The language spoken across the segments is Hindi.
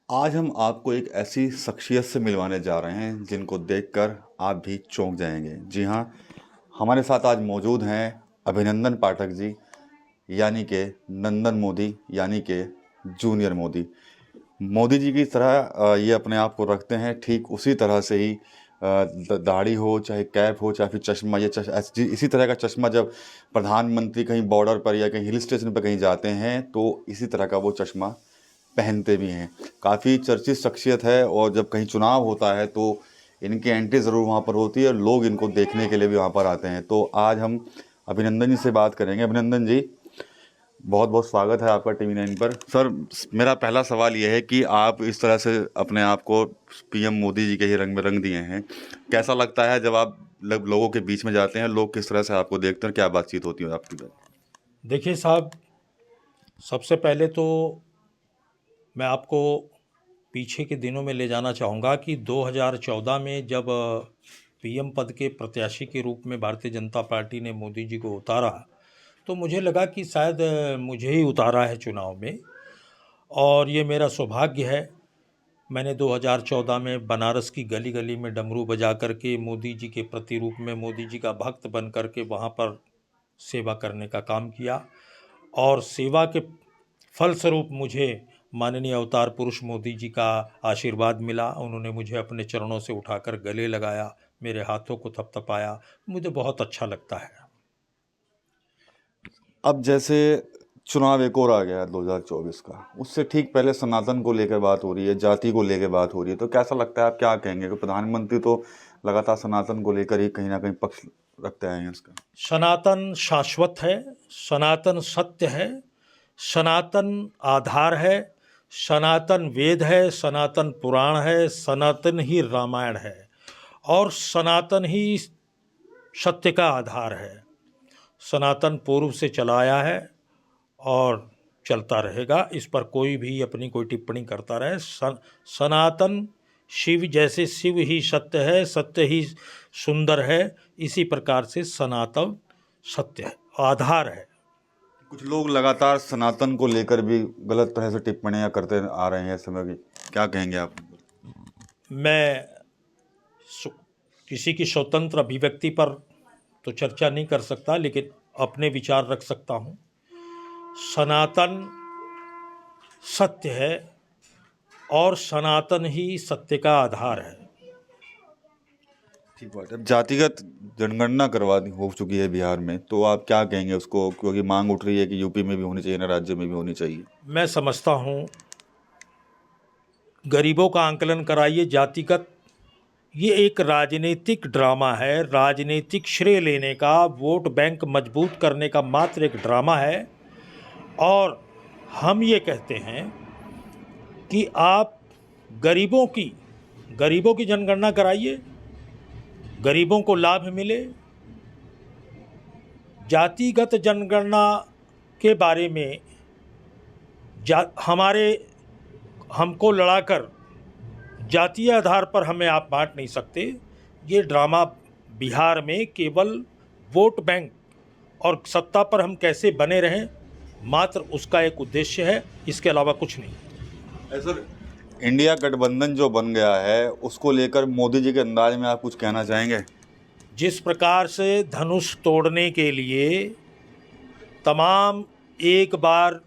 आज हम आपको एक ऐसी शख्सियत से मिलवाने जा रहे हैं जिनको देखकर आप भी चौंक जाएंगे। जी हाँ, हमारे साथ आज मौजूद हैं अभिनंदन पाठक जी, यानी कि नंदन मोदी, यानी कि जूनियर मोदी। मोदी जी की तरह ये अपने आप को रखते हैं, ठीक उसी तरह से ही दाढ़ी हो, चाहे कैप हो, चाहे फिर चश्मा। इसी तरह का चश्मा जब प्रधानमंत्री कहीं बॉर्डर पर या कहीं हिल स्टेशन पर कहीं जाते हैं तो इसी तरह का वो चश्मा पहनते भी हैं। काफ़ी चर्चित शख्सियत है और जब कहीं चुनाव होता है तो इनकी एंट्री ज़रूर वहाँ पर होती है और लोग इनको देखने के लिए भी वहाँ पर आते हैं। तो आज हम अभिनंदन जी से बात करेंगे। अभिनंदन जी, बहुत बहुत स्वागत है आपका टीवी 9 पर। सर, मेरा पहला सवाल यह है कि आप इस तरह से अपने आप को पीएम मोदी जी के ही रंग में रंग दिए हैं। कैसा लगता है जब आप लोगों के बीच में जाते हैं, लोग किस तरह से आपको देखते हैं, क्या बातचीत होती है आपकी? देखिए साहब, सबसे पहले तो मैं आपको पीछे के दिनों में ले जाना चाहूँगा कि 2014 में जब पीएम पद के प्रत्याशी के रूप में भारतीय जनता पार्टी ने मोदी जी को उतारा, तो मुझे लगा कि शायद मुझे ही उतारा है चुनाव में, और ये मेरा सौभाग्य है। मैंने 2014 में बनारस की गली गली में डमरू बजा करके मोदी जी के प्रतिरूप में मोदी जी का भक्त बन करके वहाँ पर सेवा करने का काम किया, और सेवा के फलस्वरूप मुझे माननीय अवतार पुरुष मोदी जी का आशीर्वाद मिला। उन्होंने मुझे अपने चरणों से उठाकर गले लगाया, मेरे हाथों को थपथपाया। मुझे बहुत अच्छा लगता है। अब जैसे चुनाव एक और आ गया है 2024 का, उससे ठीक पहले सनातन को लेकर बात हो रही है, जाति को लेकर बात हो रही है। तो कैसा लगता है, आप क्या कहेंगे कि प्रधानमंत्री तो लगातार सनातन को लेकर ही कहीं ना कहीं पक्ष रखते आए हैं इसका? सनातन शाश्वत है, सनातन सत्य है, सनातन आधार है, सनातन वेद है, सनातन पुराण है, सनातन ही रामायण है, और सनातन ही सत्य का आधार है। सनातन पूर्व से चला आया है और चलता रहेगा। इस पर कोई भी अपनी कोई टिप्पणी करता रहे। सनातन शिव जैसे शिव ही सत्य है, सत्य ही सुंदर है, इसी प्रकार से सनातन सत्य है, आधार है। कुछ लोग लगातार सनातन को लेकर भी गलत तरह से टिप्पणियां करते आ रहे हैं इस समय की, क्या कहेंगे आप? मैं किसी की स्वतंत्र अभिव्यक्ति पर तो चर्चा नहीं कर सकता, लेकिन अपने विचार रख सकता हूँ। सनातन सत्य है और सनातन ही सत्य का आधार है। ठीक बात है। अब जातिगत जनगणना हो चुकी है बिहार में, तो आप क्या कहेंगे उसको, क्योंकि मांग उठ रही है कि यूपी में भी होनी चाहिए ना, राज्य में भी होनी चाहिए? मैं समझता हूँ, गरीबों का आंकलन कराइए। जातिगत ये एक राजनीतिक ड्रामा है, राजनीतिक श्रेय लेने का, वोट बैंक मजबूत करने का मात्र एक ड्रामा है। और हम ये कहते हैं कि आप गरीबों की जनगणना कराइए, गरीबों को लाभ मिले। जातिगत जनगणना के बारे में हमको लड़ाकर जातीय आधार पर हमें आप बांट नहीं सकते। ये ड्रामा बिहार में केवल वोट बैंक और सत्ता पर हम कैसे बने रहें, मात्र उसका एक उद्देश्य है, इसके अलावा कुछ नहीं। सर, इंडिया गठबंधन जो बन गया है उसको लेकर मोदी जी के अंदाज में आप कुछ कहना चाहेंगे? जिस प्रकार से धनुष तोड़ने के लिए तमाम एक बार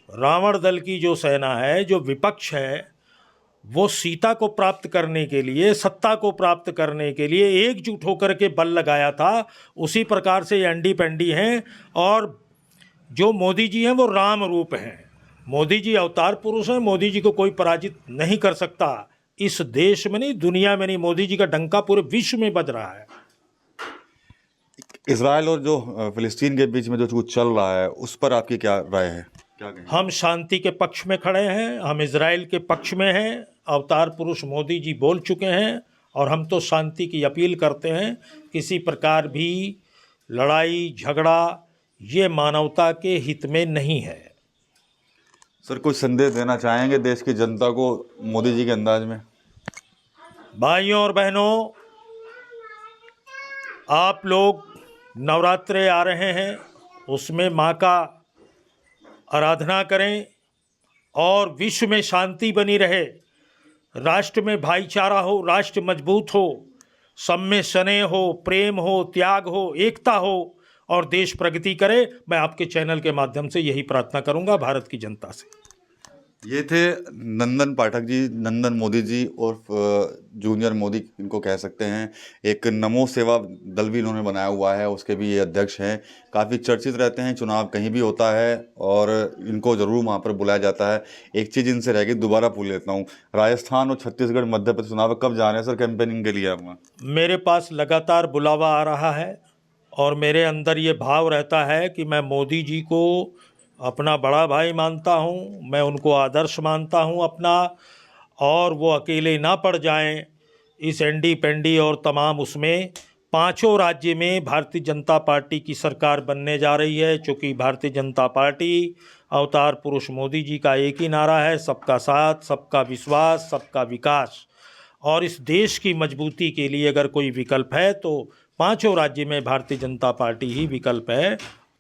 रावण दल की जो सेना है, जो विपक्ष है, वो सीता को प्राप्त करने के लिए, सत्ता को प्राप्त करने के लिए एकजुट होकर के बल लगाया था, उसी प्रकार से ये अंडी पंडी हैं। और जो मोदी जी हैं वो राम रूप हैं, मोदी जी अवतार पुरुष हैं। मोदी जी को कोई पराजित नहीं कर सकता, इस देश में नहीं, दुनिया में नहीं। मोदी जी का डंका पूरे विश्व में बज रहा है। इसराइल और जो फिलिस्तीन के बीच में जो कुछ चल रहा है उस पर आपकी क्या राय है, क्या कहेंगे? हम शांति के पक्ष में खड़े हैं, हम इजराइल के पक्ष में हैं। अवतार पुरुष मोदी जी बोल चुके हैं और हम तो शांति की अपील करते हैं। किसी प्रकार भी लड़ाई झगड़ा ये मानवता के हित में नहीं है। सर, कुछ संदेश देना चाहेंगे देश की जनता को मोदी जी के अंदाज में? भाइयों और बहनों, आप लोग नवरात्रे आ रहे हैं, उसमें माँ का आराधना करें और विश्व में शांति बनी रहे, राष्ट्र में भाईचारा हो, राष्ट्र मजबूत हो, सब में स्नेह हो, प्रेम हो, त्याग हो, एकता हो और देश प्रगति करे। मैं आपके चैनल के माध्यम से यही प्रार्थना करूंगा भारत की जनता से। ये थे नंदन पाठक जी, नंदन मोदी जी और जूनियर मोदी इनको कह सकते हैं। एक नमो सेवा दल भी इन्होंने बनाया हुआ है, उसके भी ये अध्यक्ष हैं। काफ़ी चर्चित रहते हैं, चुनाव कहीं भी होता है और इनको ज़रूर वहाँ पर बुलाया जाता है। एक चीज़ इनसे रह गई, दोबारा पूछ लेता हूँ, राजस्थान और छत्तीसगढ़ मध्य प्रदेश चुनाव कब जा रहे हैं सर कैंपेनिंग के लिए आप? मेरे पास लगातार बुलावा आ रहा है और मेरे अंदर ये भाव रहता है कि मैं मोदी जी को अपना बड़ा भाई मानता हूँ, मैं उनको आदर्श मानता हूँ अपना, और वो अकेले ना पड़ जाएं इस एनडी पेंडी और तमाम उसमें। पांचों राज्य में भारतीय जनता पार्टी की सरकार बनने जा रही है, क्योंकि भारतीय जनता पार्टी अवतार पुरुष मोदी जी का एक ही नारा है, सबका साथ, सबका विश्वास, सबका विकास। और इस देश की मजबूती के लिए अगर कोई विकल्प है तो पांचों राज्य में भारतीय जनता पार्टी ही विकल्प है,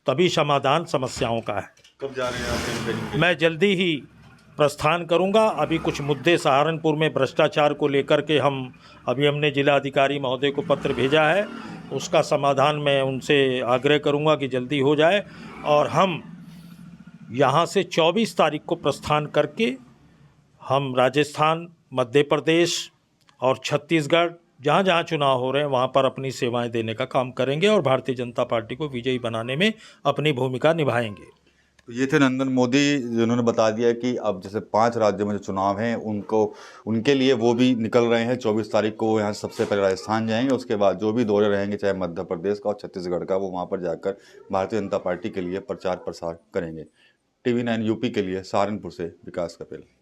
तभी समाधान समस्याओं का है। कब जा रहे हैं आप कैंपेनिंग के लिए? मैं जल्दी ही प्रस्थान करूंगा। अभी कुछ मुद्दे सहारनपुर में भ्रष्टाचार को लेकर के हमने जिलाधिकारी महोदय को पत्र भेजा है, उसका समाधान मैं उनसे आग्रह करूंगा कि जल्दी हो जाए और हम यहाँ से 24 तारीख को प्रस्थान करके हम राजस्थान, मध्य प्रदेश और छत्तीसगढ़ जहाँ जहाँ चुनाव हो रहे हैं वहाँ पर अपनी सेवाएं देने का काम करेंगे और भारतीय जनता पार्टी को विजयी बनाने में अपनी भूमिका निभाएंगे। तो ये थे नंदन मोदी, जिन्होंने बता दिया कि अब जैसे 5 राज्यों में जो चुनाव हैं उनके लिए वो भी निकल रहे हैं। 24 तारीख को यहाँ सबसे पहले राजस्थान जाएंगे, उसके बाद जो भी दौरे रहेंगे चाहे मध्य प्रदेश का और छत्तीसगढ़ का, वो वहाँ पर जाकर भारतीय जनता पार्टी के लिए प्रचार प्रसार करेंगे। TV9 यूपी के लिए सहारनपुर से विकास कपिल।